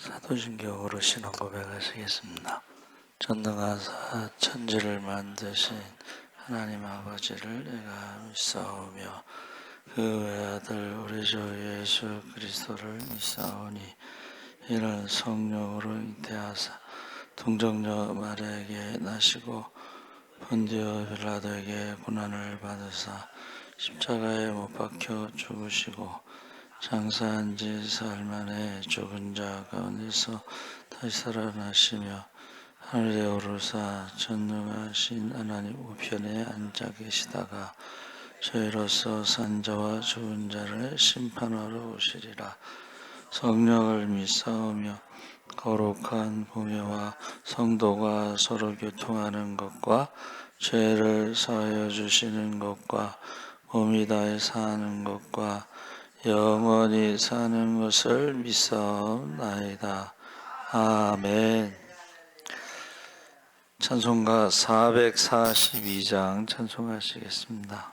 사도신경으로 신앙 고백하시겠습니다. 전능하사 천지를 만드신 하나님 아버지를 내가 믿사오며 그 외아들 우리 주 예수 그리스도를 믿사오니 이는 성령으로 잉태하사 동정녀 마리아에게 나시고 본디오 빌라도에게 고난을 받으사 십자가에 못 박혀 죽으시고 장사한 지 사흘 만에 죽은 자 가운데서 다시 살아나시며 하늘에 오르사 전능하신 하나님 우편에 앉아 계시다가 저희로서 산 자와 죽은 자를 심판하러 오시리라. 성령을 믿사오며 거룩한 공예와 성도가 서로 교통하는 것과 죄를 사하여 주시는 것과 몸이 다해 사는 것과 영원히 사는 것을 믿사옵나이다. 아멘. 찬송가 442장 찬송하시겠습니다.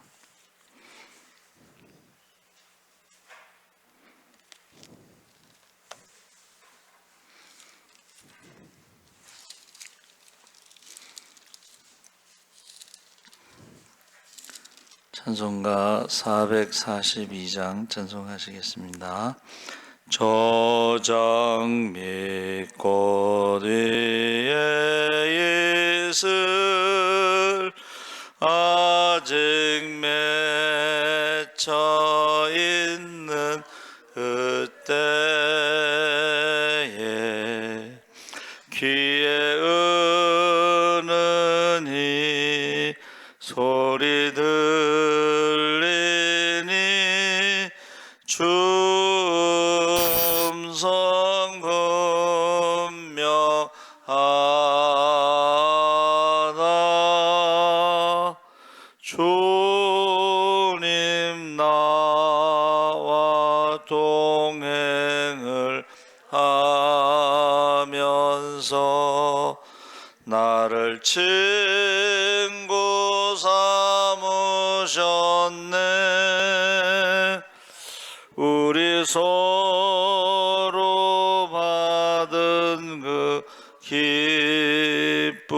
찬송가 442장 찬송하시겠습니다. 저장 믿고 뒤에 있을 아직 맺혀 있는 그때에 귀에 은은히 소리 들리니 주 음성 분명하다. 주님 나와 동행을 하면서 나를 친구 삼으셨네. 우리 서로 받은 그 기쁨은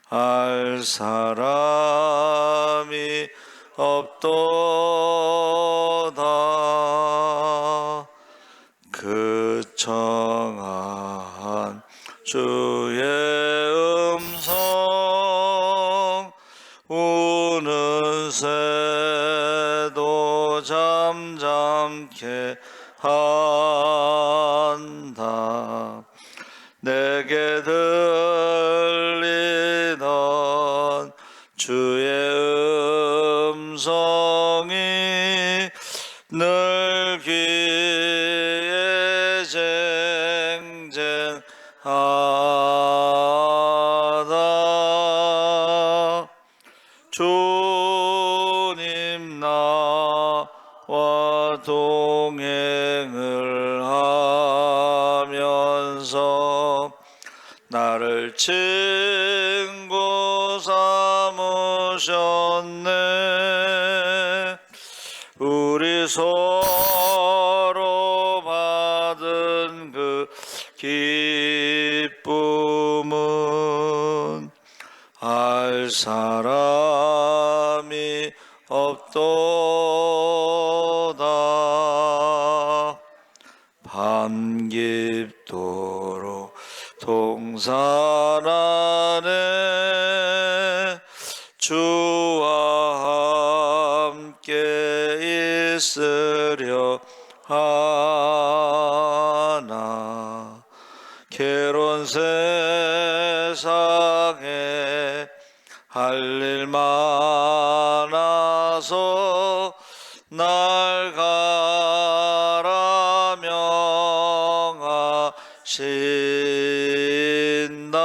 알 사람이 없도다. 그 청한 주의 음성 우는 새도 잠잠케 한다. 내게 들리던 주의 음성이 늘 귀에 쟁쟁하다. 주님 나와 동행을 하면서 나를 친구 삼으셨네. 우리 서로 받은 그 기쁨은 알 사람이 없도다. 밤 깊도록 동산 안에 주와 함께 있으려 하나. 괴로운 세상에 할 일 많아서 날 가라 명하신다.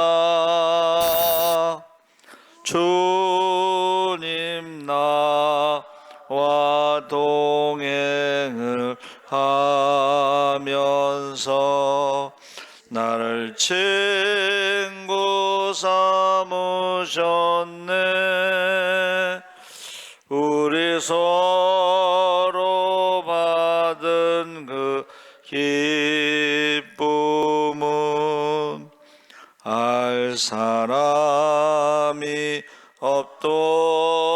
주님 나와 동행을 하면서 나를 친구 삼으셨네. 우리 서로 받은 그 기쁨은 알 사람이 없도다.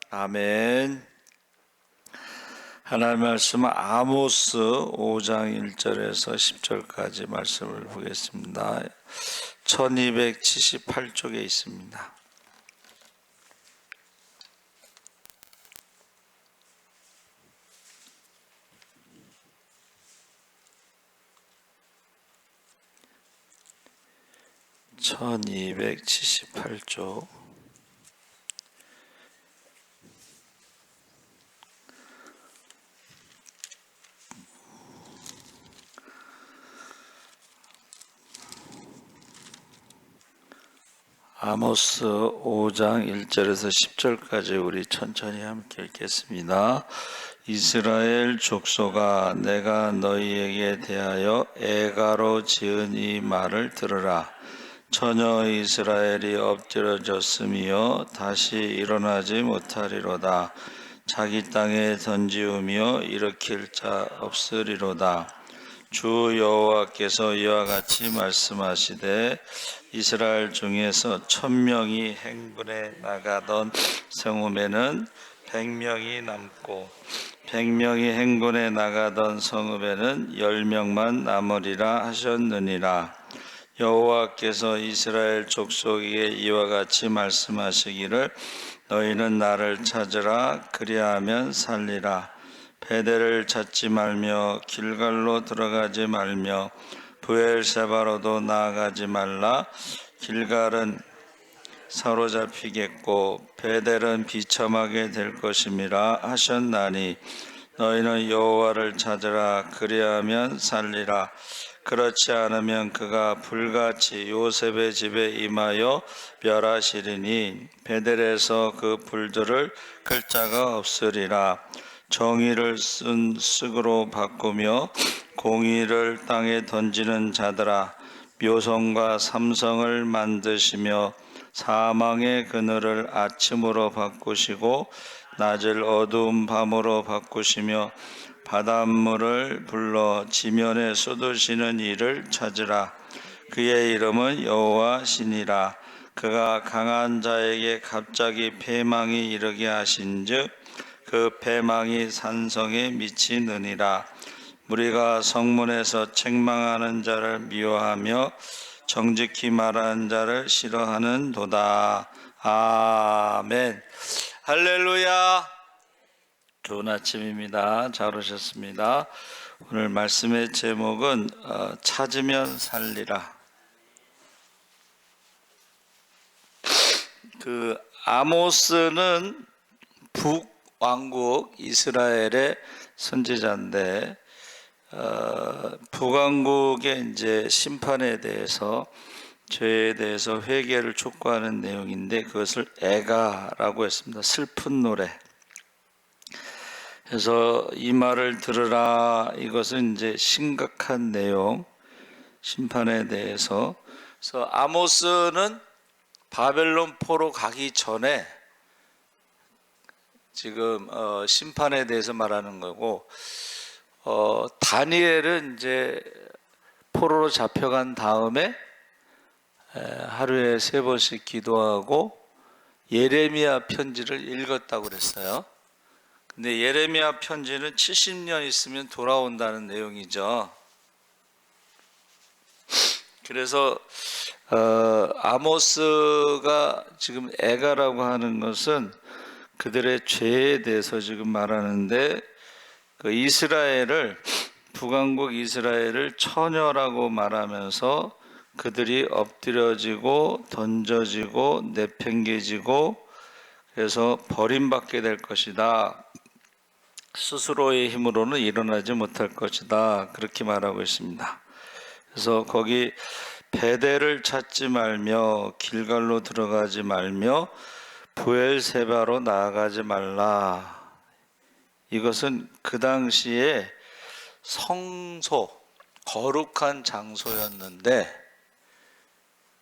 아멘. 하나님의 말씀은 아모스 5장 1절에서 10절까지 말씀을 보겠습니다. 1278쪽에 있습니다. (1278쪽) 아모스 5장 1절에서 10절까지 우리 천천히 함께 읽겠습니다. 이스라엘 족속아, 내가 너희에게 대하여 애가로 지은 이 말을 들으라. 처녀 이스라엘이 엎드려졌으며 다시 일어나지 못하리로다. 자기 땅에 던지우며 일으킬 자 없으리로다. 주 여호와께서 이와 같이 말씀하시되 이스라엘 중에서 1000명이 행군에 나가던 성읍에는 100명이 남고 100명이 행군에 나가던 성읍에는 10명만 남으리라 하셨느니라. 여호와께서 이스라엘 족속에게 이와 같이 말씀하시기를 너희는 나를 찾으라. 그리하면 살리라. 베델을 찾지 말며 길갈로 들어가지 말며 브엘세바로도 나아가지 말라. 길갈은 사로잡히겠고 베델은 비참하게 될 것임이라 하셨나니 너희는 여호와를 찾으라. 그리하면 살리라. 그렇지 않으면 그가 불같이 요셉의 집에 임하여 멸하시리니 베델에서 그 불들을 끌 자가 없으리라. 정의를 쓴 쓱으로 바꾸며 공의를 땅에 던지는 자들아, 묘성과 삼성을 만드시며 사망의 그늘을 아침으로 바꾸시고 낮을 어두운 밤으로 바꾸시며 바닷물을 불러 지면에 쏟으시는 이를 찾으라. 그의 이름은 여호와시니라. 그가 강한 자에게 갑자기 패망이 이르게 하신즉 그 패망이 산성에 미치느니라. 무리가 성문에서 책망하는 자를 미워하며 정직히 말하는 자를 싫어하는도다. 아멘. 할렐루야. 좋은 아침입니다. 잘 오셨습니다. 오늘 말씀의 제목은 찾으면 살리라. 아모스는 북왕국 이스라엘의 선지자인데 북왕국의 이제 심판에 대해서 죄에 대해서 회개를 촉구하는 내용인데 그것을 애가라고 했습니다. 슬픈 노래. 그래서 이 말을 들으라. 이것은 이제 심각한 내용, 심판에 대해서. 그래서 아모스는 바벨론 포로 가기 전에 지금 심판에 대해서 말하는 거고, 다니엘은 이제 포로로 잡혀간 다음에 하루에 3번씩 기도하고 예레미야 편지를 읽었다고 그랬어요. 근데 예레미야 편지는 70년 있으면 돌아온다는 내용이죠. 그래서 아모스가 지금 애가라고 하는 것은 그들의 죄에 대해서 지금 말하는데 그 이스라엘을 북왕국 이스라엘을 처녀라고 말하면서 그들이 엎드려지고 던져지고 내팽개지고 그래서 버림받게 될 것이다. 스스로의 힘으로는 일어나지 못할 것이다. 그렇게 말하고 있습니다. 그래서 거기 베델을 찾지 말며 길갈로 들어가지 말며 브엘세바로 나아가지 말라. 이것은 그 당시에 성소, 거룩한 장소였는데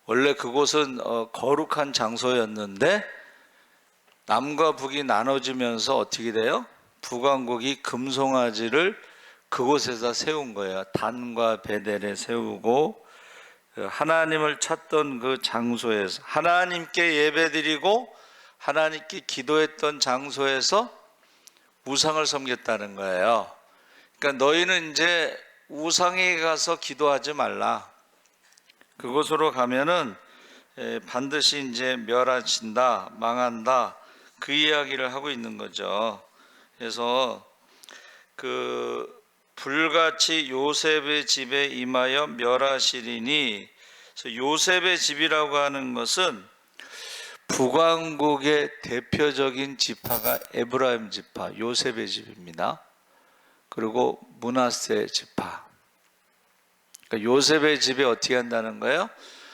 원래 그곳은 거룩한 장소였는데 남과 북이 나눠지면서 어떻게 돼요? 북왕국이 금송아지를 그곳에다 세운 거예요. 단과 베델에 세우고 하나님을 찾던 그 장소에서 하나님께 예배드리고 하나님께 기도했던 장소에서 우상을 섬겼다는 거예요. 그러니까 너희는 이제 우상에 가서 기도하지 말라. 그곳으로 가면은 반드시 이제 멸하친다, 망한다, 그 이야기를 하고 있는 거죠. 그래서 그 불같이 요셉의 집에 임하여 멸하시리니, 요셉의 집이라고 하는 것은 북왕국의 대표적인 지파가 에브라임 지파, 요셉의 집입니다. 그리고 므낫세 지파. 그러니까 요셉의 집에 어떻게 한다는 거예요?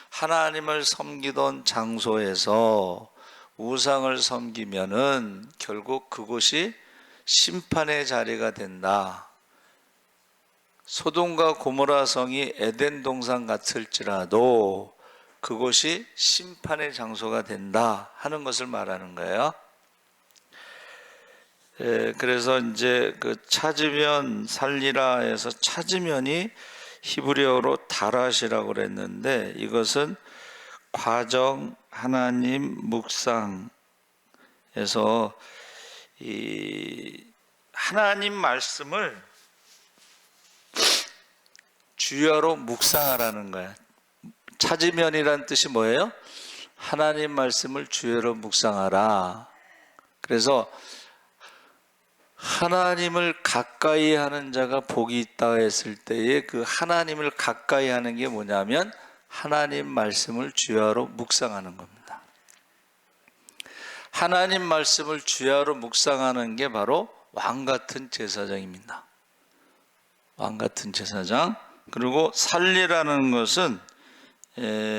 하나님을 섬기던 장소에서 우상을 섬기면은 결국 그곳이 심판의 자리가 된다. 소돔과 고모라 성이 에덴 동산 같을지라도 그곳이 심판의 장소가 된다 하는 것을 말하는 거예요. 그래서 이제 그 찾으면 살리라에서 찾으면이 히브리어로 다랏이라고 그랬는데, 이것은 과정, 하나님, 묵상에서 이 하나님 말씀을 주야로 묵상하라는 거야. 찾으면이란 뜻이 뭐예요? 하나님 말씀을 주야로 묵상하라. 그래서 하나님을 가까이 하는 자가 복이 있다 했을 때에 그 하나님을 가까이 하는 게 뭐냐면 하나님 말씀을 주야로 묵상하는 겁니다. 하나님 말씀을 주야로 묵상하는 게 바로 왕같은 제사장입니다. 왕같은 제사장. 그리고 살리라는 것은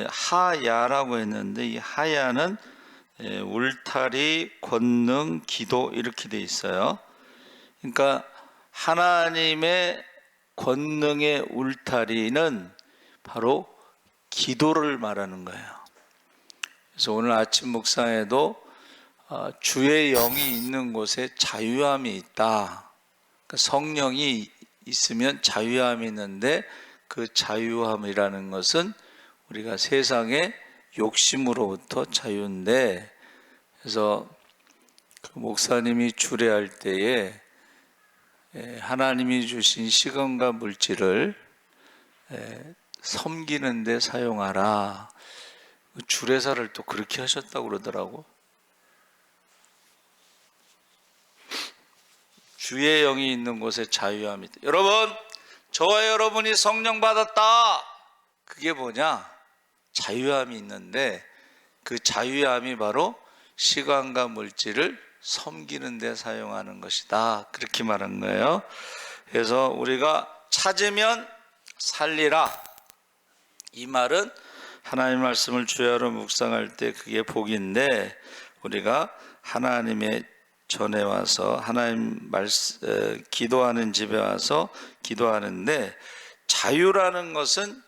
하야라고 했는데, 이 하야는 울타리, 권능, 기도 이렇게 돼 있어요. 그러니까 하나님의 권능의 울타리는 바로 기도를 말하는 거예요. 그래서 오늘 아침 묵상에도 주의 영이 있는 곳에 자유함이 있다. 그러니까 성령이 있으면 자유함이 있는데, 그 자유함이라는 것은 우리가 세상의 욕심으로부터 자유인데, 그래서 그 목사님이 주례할 때에 하나님이 주신 시간과 물질을 섬기는 데 사용하라. 주례사를 또 그렇게 하셨다고 그러더라고. 주의 영이 있는 곳에 자유함이 있다. 여러분, 저와 여러분이 성령 받았다. 그게 뭐냐? 자유함이 있는데, 그 자유함이 바로 시간과 물질을 섬기는 데 사용하는 것이다. 그렇게 말한 거예요. 그래서 우리가 찾으면 살리라. 이 말은 하나님 말씀을 주야로 묵상할 때 그게 복인데, 우리가 하나님의 전에 와서 하나님 말씀 기도하는 집에 와서 기도하는데, 자유라는 것은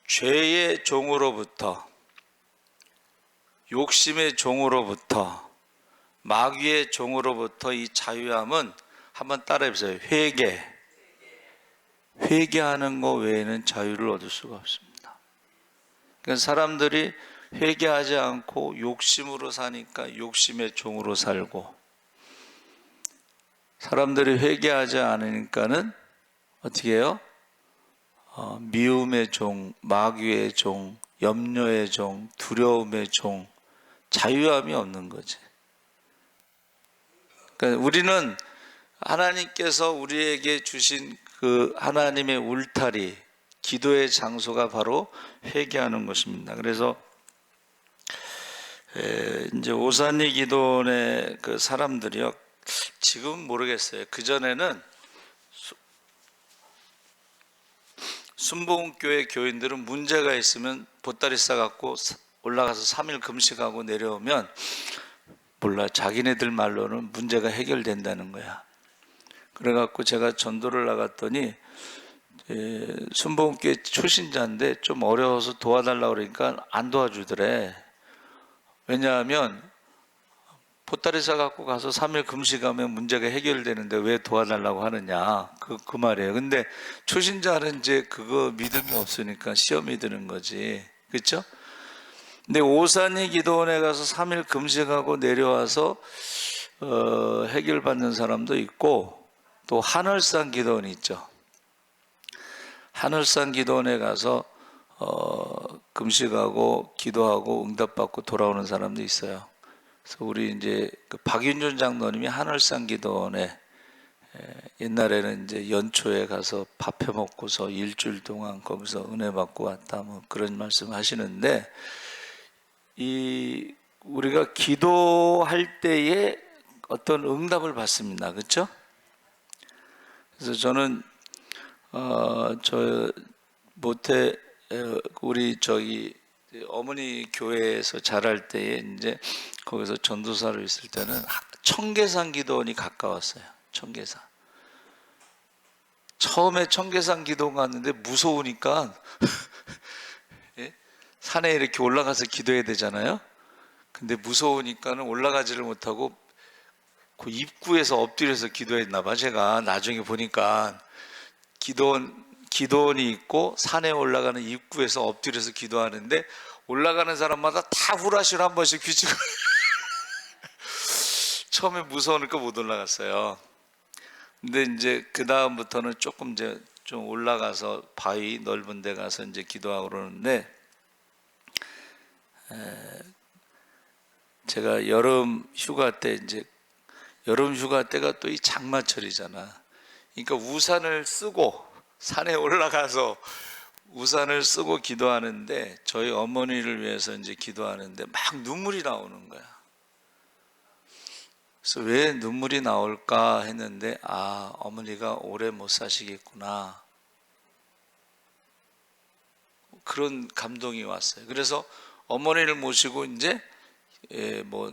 죄의 종으로부터, 욕심의 종으로부터, 마귀의 종으로부터 이 자유함은, 한번 따라해 보세요. 회개하는 것 외에는 자유를 얻을 수가 없습니다. 그러니까 사람들이 회개하지 않고 욕심으로 사니까 욕심의 종으로 살고, 사람들이 회개하지 않으니까는 어떻게 해요? 미움의 종, 마귀의 종, 염려의 종, 두려움의 종, 자유함이 없는 거지. 그러니까 우리는 하나님께서 우리에게 주신 그 하나님의 울타리, 기도의 장소가 바로 회개하는 것입니다. 그래서 이제 오산리 기도원의 그 사람들이요, 지금 모르겠어요. 그 전에는 순복음교회 교인들은 문제가 있으면 보따리 싸갖고 올라가서 3일 금식하고 내려오면, 몰라, 자기네들 말로는 문제가 해결된다는 거야. 그래갖고 제가 전도를 나갔더니 순복음교회 출신자인데 좀 어려워서 도와달라고 그러니까 안 도와주더래. 왜냐하면 보따리 싸갖고 가서 3일 금식하면 문제가 해결되는데 왜 도와달라고 하느냐, 그 말이에요. 근데 초신자는 이제 그거 믿음이 없으니까 시험이 드는 거지, 그렇죠? 근데 오산이 기도원에 가서 3일 금식하고 내려와서 해결받는 사람도 있고, 또 하늘산 기도원이 있죠. 하늘산 기도원에 가서 금식하고 기도하고 응답받고 돌아오는 사람도 있어요. 그래서 우리 이제 그 박윤준 장로님이 하늘산 기도원에 옛날에는 이제 연초에 가서 밥 해 먹고서 일주일 동안 거기서 은혜 받고 왔다, 뭐 그런 말씀 하시는데, 이 우리가 기도할 때에 어떤 응답을 받습니다, 그렇죠? 그래서 저는 저 모태 우리 저기 어머니 교회에서 자랄 때에 이제 거기서 전도사로 있을 때는 청계산 기도원이 가까웠어요. 청계산. 처음에 청계산 기도원 갔는데 무서우니까 예? 산에 이렇게 올라가서 기도해야 되잖아요. 근데 무서우니까는 올라가지를 못하고 그 입구에서 엎드려서 기도했나 봐. 제가 나중에 보니까 기도원이 있고 산에 올라가는 입구에서 엎드려서 기도하는데 올라가는 사람마다 다 후라시를 한 번씩 비치고 처음에 무서우니까 못 올라갔어요. 근데 이제 그 다음부터는 조금 이제 좀 올라가서 바위 넓은 데 가서 이제 기도하고 그러는데, 제가 여름 휴가 때 이제 여름 휴가 때가 또 이 장마철이잖아. 그러니까 우산을 쓰고 산에 올라가서 우산을 쓰고 기도하는데, 저희 어머니를 위해서 이제 기도하는데 막 눈물이 나오는 거야. 그래서 왜 눈물이 나올까 했는데, 어머니가 오래 못 사시겠구나, 그런 감동이 왔어요. 그래서 어머니를 모시고 이제 뭐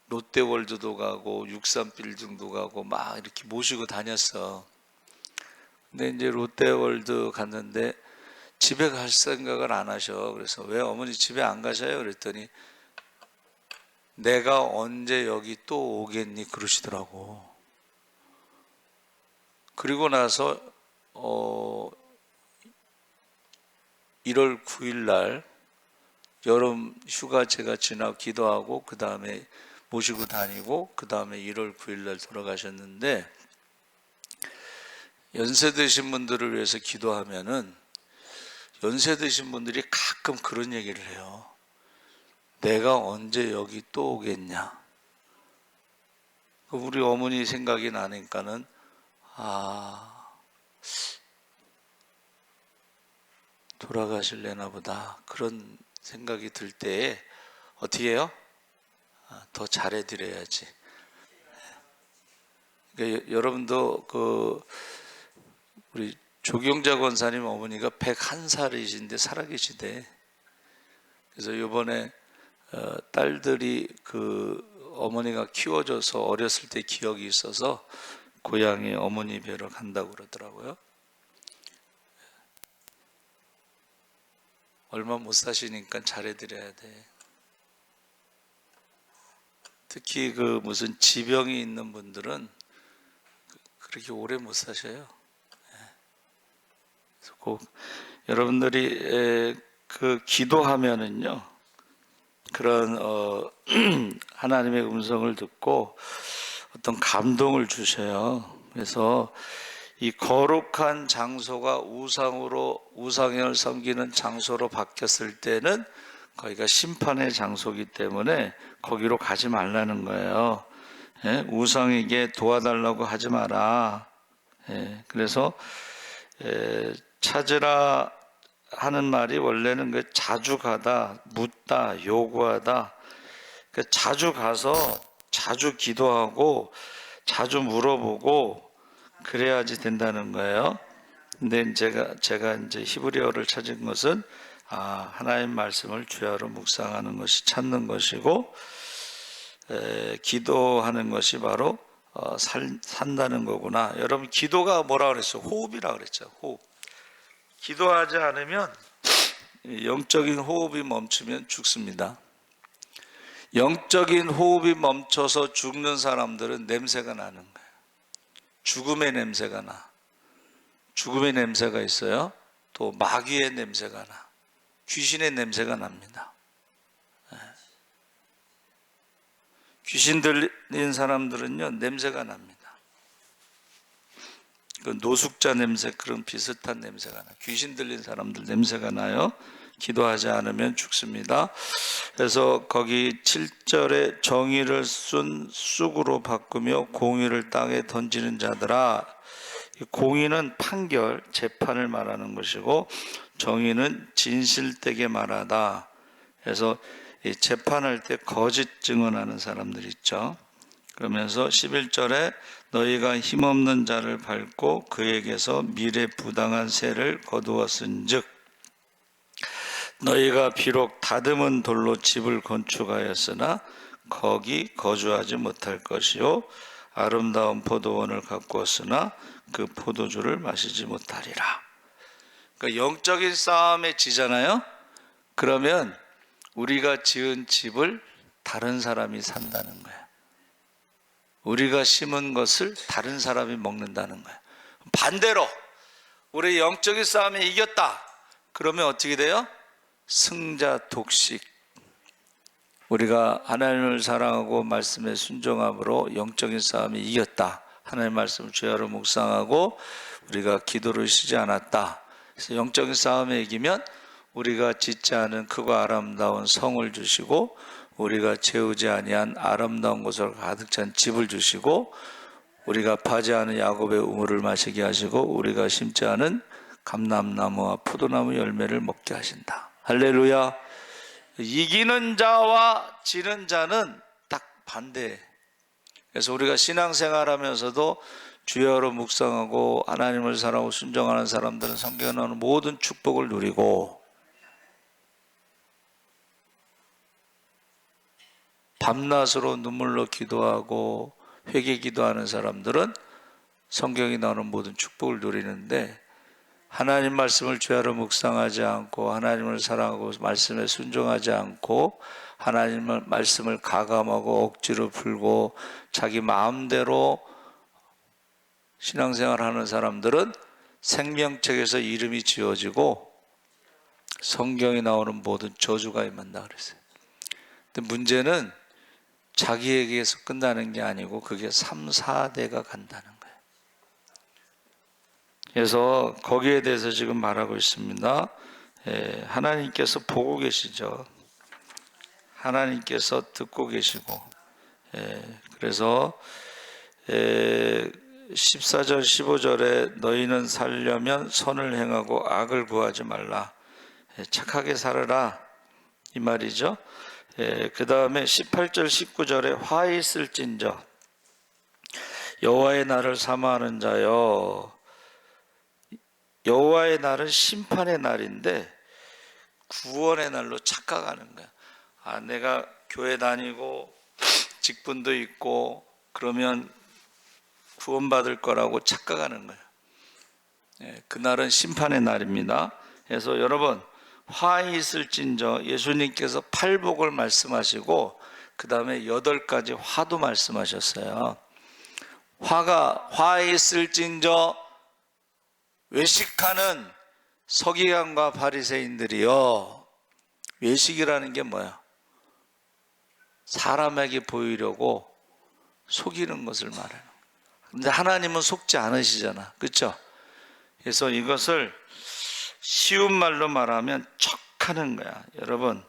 롯데월드도 가고 63빌딩도 가고 막 이렇게 모시고 다녔어. 근데 이제 롯데월드 갔는데 집에 갈 생각을 안 하셔. 그래서 왜 어머니 집에 안 가셔요? 그랬더니 내가 언제 여기 또 오겠니? 그러시더라고. 그리고 나서 1월 9일 날 여름 휴가 제가 지나고 기도하고 그 다음에 모시고 다니고 그 다음에 1월 9일 날 돌아가셨는데, 연세 드신 분들을 위해서 기도하면은 연세 드신 분들이 가끔 그런 얘기를 해요. 내가 언제 여기 또 오겠냐. 우리 어머니 생각이 나니까는 돌아가실래나 보다, 그런 생각이 들 때에 어떻게 해요? 더 잘해드려야지. 그러니까 여러분도 우리 조경자 권사님 어머니가 101살이신데 살아계시대. 그래서 이번에 딸들이 어머니가 키워줘서 어렸을 때 기억이 있어서 고향에 어머니 뵈러 간다고 그러더라고요. 얼마 못 사시니까 잘해드려야 돼. 특히 무슨 지병이 있는 분들은 그렇게 오래 못 사셔요. 그래서 꼭 여러분들이 기도하면은요, 그런 하나님의 음성을 듣고 어떤 감동을 주셔요. 그래서 이 거룩한 장소가 우상을 섬기는 장소로 바뀌었을 때는 거기가 심판의 장소이기 때문에 거기로 가지 말라는 거예요. 예? 우상에게 도와달라고 하지 마라. 예? 그래서 찾으라 하는 말이 원래는 자주 가다, 묻다, 요구하다. 자주 가서 자주 기도하고 자주 물어보고 그래야지 된다는 거예요. 근데 제가 이제 히브리어를 찾은 것은 하나님 말씀을 주야로 묵상하는 것이 찾는 것이고, 기도하는 것이 바로 산다는 거구나. 여러분, 기도가 뭐라 그랬어요? 호흡이라 그랬죠. 호흡. 기도하지 않으면 영적인 호흡이 멈추면 죽습니다. 영적인 호흡이 멈춰서 죽는 사람들은 냄새가 나는 거예요. 죽음의 냄새가 나. 죽음의 냄새가 있어요. 또 마귀의 냄새가 나. 귀신의 냄새가 납니다. 귀신 들린 사람들은요, 냄새가 납니다. 그 노숙자 냄새, 그런 비슷한 냄새가 나요. 귀신 들린 사람들 냄새가 나요. 기도하지 않으면 죽습니다. 그래서 거기 7절에 정의를 쓴 쑥으로 바꾸며 공의를 땅에 던지는 자들아. 공의는 판결, 재판을 말하는 것이고, 정의는 진실되게 말하다. 그래서 이 재판할 때 거짓 증언하는 사람들 있죠. 그러면서 11절에 너희가 힘없는 자를 밟고 그에게서 미래 부당한 세를 거두었은즉 너희가 비록 다듬은 돌로 집을 건축하였으나 거기 거주하지 못할 것이요 아름다운 포도원을 가꾸었으나 그 포도주를 마시지 못하리라. 그러니까 영적인 싸움에 지잖아요. 그러면 우리가 지은 집을 다른 사람이 산다는 거예요. 우리가 심은 것을 다른 사람이 먹는다는 거예요. 반대로 우리 영적인 싸움에 이겼다. 그러면 어떻게 돼요? 승자 독식. 우리가 하나님을 사랑하고 말씀에 순종함으로 영적인 싸움에 이겼다. 하나님의 말씀을 주야로 묵상하고 우리가 기도를 쉬지 않았다. 그래서 영적인 싸움에 이기면 우리가 짓지 않은 크고 아름다운 성을 주시고 우리가 채우지 아니한 아름다운 곳을 가득 찬 집을 주시고 우리가 파지 않은 야곱의 우물을 마시게 하시고 우리가 심지 않은 감람나무와 포도나무 열매를 먹게 하신다. 할렐루야. 이기는 자와 지는 자는 딱 반대. 그래서 우리가 신앙생활하면서도 주여로 묵상하고 하나님을 사랑하고 순종하는 사람들은 성경에 나오는 모든 축복을 누리고, 밤낮으로 눈물로 기도하고 회개 기도하는 사람들은 성경에 나오는 모든 축복을 누리는데, 하나님 말씀을 주야로 묵상하지 않고 하나님을 사랑하고 말씀에 순종하지 않고 하나님의 말씀을 가감하고 억지로 풀고 자기 마음대로 신앙생활하는 사람들은 생명책에서 이름이 지워지고 성경에 나오는 모든 저주가 임한다 그랬어요. 근데 문제는 자기에게서 끝나는 게 아니고 그게 3, 4대가 간다는 거예요. 그래서 거기에 대해서 지금 말하고 있습니다. 하나님께서 보고 계시죠. 하나님께서 듣고 계시고, 그래서 14절 15절에 너희는 살려면 선을 행하고 악을 구하지 말라. 착하게 살아라 이 말이죠. 그 다음에 18절 19절에 화 있을진저 여호와의 날을 사모하는 자여. 여호와의 날은 심판의 날인데 구원의 날로 착각하는 거야. 내가 교회 다니고 직분도 있고 그러면 구원받을 거라고 착각하는 거예요. 그날은 심판의 날입니다. 그래서 여러분, 화 있을진저, 예수님께서 팔복을 말씀하시고 그 다음에 8가지 화도 말씀하셨어요. 화 있을진저 외식하는 서기관과 바리새인들이요. 외식이라는 게 뭐야? 사람에게 보이려고 속이는 것을 말해요. 근데 하나님은 속지 않으시잖아. 그렇죠? 그래서 이것을 쉬운 말로 말하면 척하는 거야. 여러분,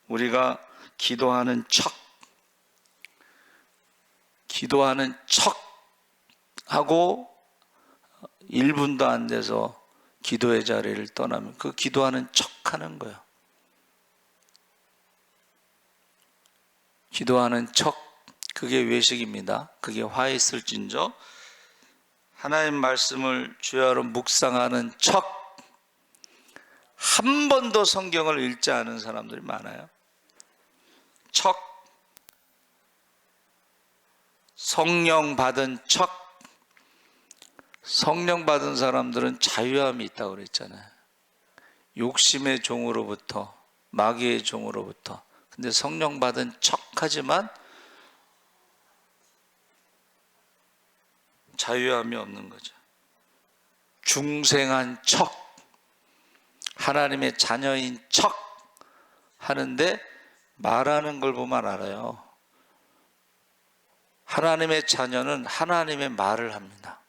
우리가 기도하는 척하고 1분도 안 돼서 기도의 자리를 떠나면 그 기도하는 척하는 거예요. 기도하는 척, 그게 외식입니다. 그게 화 있을진저. 하나님 말씀을 주야로 묵상하는 척, 한 번도 성경을 읽지 않은 사람들이 많아요. 척, 성령 받은 척. 성령 받은 사람들은 자유함이 있다고 그랬잖아요. 욕심의 종으로부터, 마귀의 종으로부터. 근데 성령 받은 척하지만 자유함이 없는 거죠. 중생한 척, 하나님의 자녀인 척 하는데 말하는 걸 보면 알아요. 하나님의 자녀는 하나님의 말을 합니다.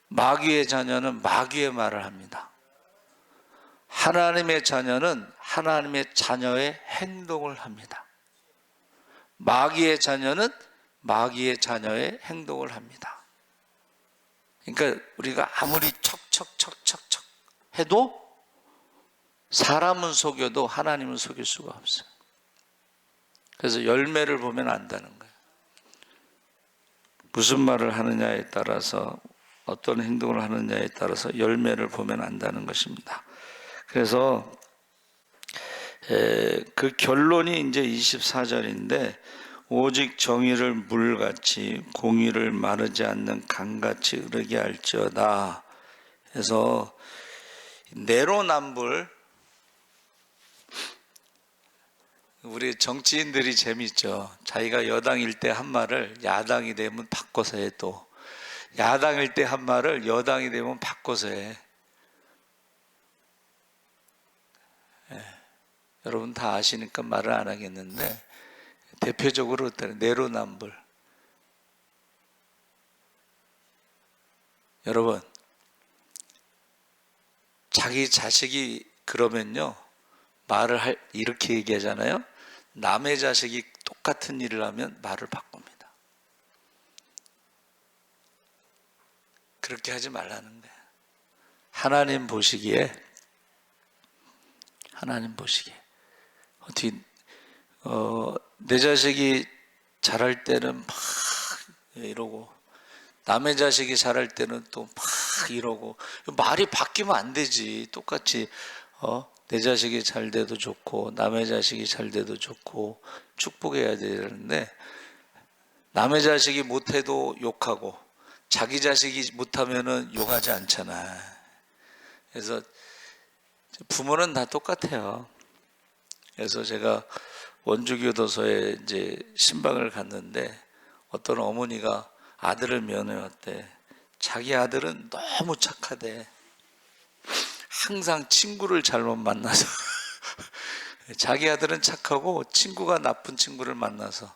마귀의 자녀는 마귀의 말을 합니다. 하나님의 자녀는 하나님의 자녀의 행동을 합니다. 마귀의 자녀는 마귀의 자녀의 행동을 합니다. 그러니까 우리가 아무리 척척척척척 해도 사람은 속여도 하나님은 속일 수가 없어요. 그래서 열매를 보면 안다는 거예요. 무슨 말을 하느냐에 따라서, 어떤 행동을 하느냐에 따라서 열매를 보면 안다는 것입니다. 그래서 그 결론이 이제 24절인데, 오직 정의를 물같이 공의를 마르지 않는 강같이 흐르게 할지어다. 그래서 내로남불, 우리 정치인들이 재밌죠. 자기가 여당일 때 한 말을 야당이 되면 바꿔서 해. 또 야당일 때 한 말을 여당이 되면 바꿔서 해. 여러분 다 아시니까 말을 안 하겠는데, 대표적으로 내로남불. 여러분, 자기 자식이 그러면요, 말을 이렇게 얘기하잖아요. 남의 자식이 똑같은 일을 하면 말을 바꿉니다. 그렇게 하지 말라는 거예요. 하나님 보시기에 어떻게 내 자식이 잘할 때는 막 이러고, 남의 자식이 잘할 때는 또 막 이러고, 말이 바뀌면 안 되지. 똑같이 내 자식이 잘 돼도 좋고 남의 자식이 잘 돼도 좋고 축복해야 되는데, 남의 자식이 못해도 욕하고 자기 자식이 못하면은 욕하지 않잖아. 그래서 부모는 다 똑같아요. 그래서 제가 원주교도소에 이제 신방을 갔는데, 어떤 어머니가 아들을 면회 왔대. 자기 아들은 너무 착하대. 항상 친구를 잘못 만나서 자기 아들은 착하고 친구가 나쁜 친구를 만나서.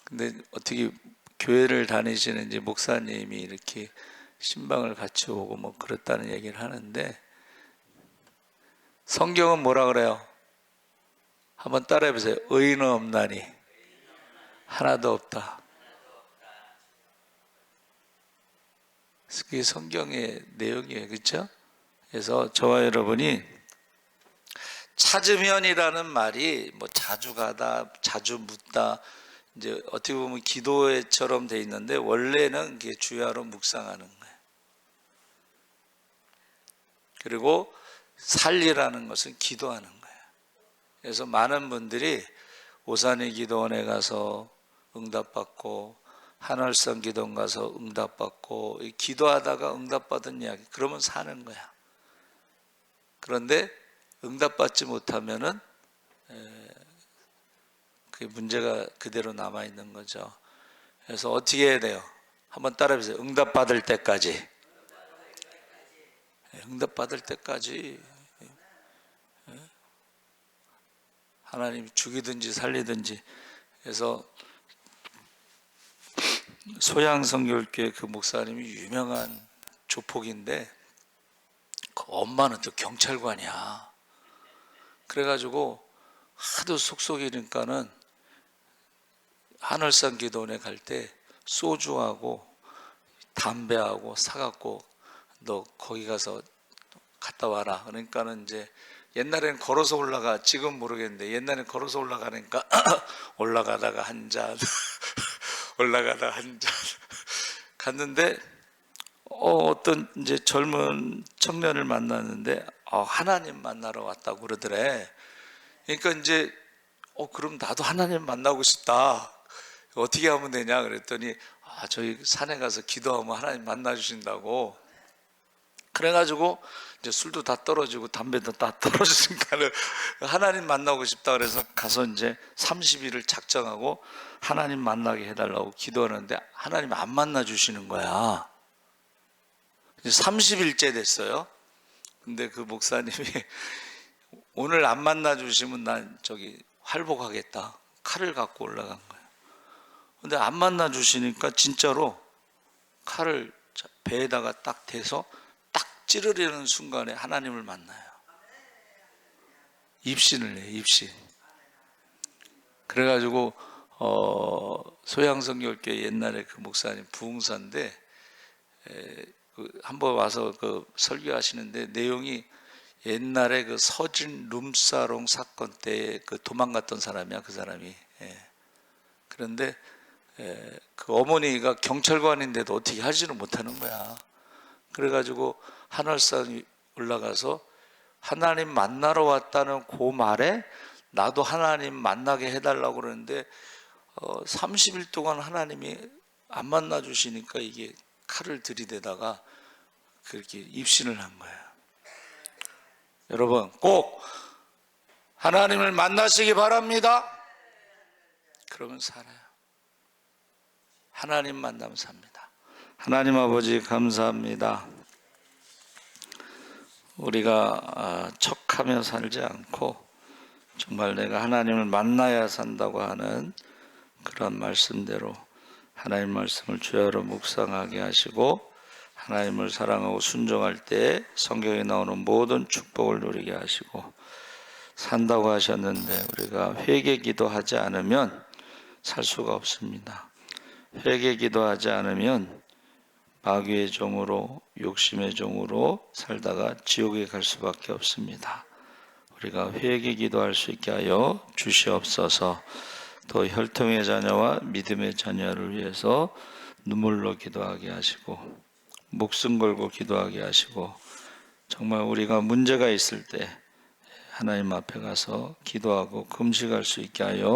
근데 어떻게 교회를 다니시는 이제 목사님이 이렇게 신방을 같이 오고 뭐 그랬다는 얘기를 하는데, 성경은 뭐라 그래요? 한번 따라해 보세요. 의인은 없나니 하나도 없다. 그게 성경의 내용이에요. 그렇죠? 그래서 저와 여러분이 찾으면이라는 말이 뭐 자주 가다, 자주 묻다, 이제 어떻게 보면 기도처럼 돼 있는데, 원래는 그게 주야로 묵상하는 거예요. 그리고 살리라는 것은 기도하는 거예요. 그래서 많은 분들이 오산의 기도원에 가서 응답받고, 한월성 기도원 가서 응답받고, 기도하다가 응답받은 이야기, 그러면 사는 거야. 그런데 응답받지 못하면은 그 문제가 그대로 남아있는 거죠. 그래서 어떻게 해야 돼요? 한번 따라해보세요. 응답받을 때까지. 응답받을 때까지 하나님이 죽이든지 살리든지. 그래서 소양성결교회 그 목사님이 유명한 조폭인데, 그 엄마는 또 경찰관이야. 그래가지고 하도 속속이니까는 한월산 기도원에 갈 때 소주하고 담배하고 사갖고, 너 거기 가서 갔다 와라. 그러니까는 이제 옛날에는 걸어서 올라가, 지금 모르겠는데 옛날에는 걸어서 올라가니까 올라가다가 한 잔 올라가다가 한 잔 갔는데, 어떤 이제 젊은 청년을 만났는데, 하나님 만나러 왔다고 그러더래. 그러니까 이제 그럼 나도 하나님 만나고 싶다. 어떻게 하면 되냐 그랬더니, 저희 산에 가서 기도하면 하나님 만나 주신다고. 그래가지고 이제 술도 다 떨어지고 담배도 다 떨어지니까는 하나님 만나고 싶다 그래서 가서 이제 30일을 작정하고 하나님 만나게 해달라고 기도하는데 하나님 안 만나 주시는 거야. 이제 30일째 됐어요. 근데 그 목사님이 오늘 안 만나 주시면 난 저기 활복하겠다. 칼을 갖고 올라간 거예요. 근데 안 만나 주시니까 진짜로 칼을 배에다가 딱 대서 딱 찌르려는 순간에 하나님을 만나요. 입신을 해요, 입신. 그래가지고 소양성결교회 옛날에 그 목사님 부흥사인데 한번 와서 그 설교하시는데 내용이 옛날에 그 서진 룸사롱 사건 때 그 도망갔던 사람이야, 그 사람이. 그런데 그 어머니가 경찰관인데도 어떻게 하지는 못하는 거야. 그래가지고 한월산 올라가서 하나님 만나러 왔다는 그 말에 나도 하나님 만나게 해달라고 그러는데 30일 동안 하나님이 안 만나 주시니까 이게 칼을 들이대다가 그렇게 입신을 한 거예요. 여러분 꼭 하나님을 만나시기 바랍니다. 그러면 살아요. 하나님 만나면 삽니다. 하나님 아버지 감사합니다. 우리가 척하며 살지 않고 정말 내가 하나님을 만나야 산다고 하는 그런 말씀대로 하나님 말씀을 주야로 묵상하게 하시고 하나님을 사랑하고 순종할 때 성경에 나오는 모든 축복을 누리게 하시고 산다고 하셨는데 우리가 회개 기도하지 않으면 살 수가 없습니다. 회개 기도하지 않으면 마귀의 종으로 욕심의 종으로 살다가 지옥에 갈 수밖에 없습니다. 우리가 회개 기도할 수 있게 하여 주시옵소서. 또 혈통의 자녀와 믿음의 자녀를 위해서 눈물로 기도하게 하시고 목숨 걸고 기도하게 하시고 정말 우리가 문제가 있을 때 하나님 앞에 가서 기도하고 금식할 수 있게 하여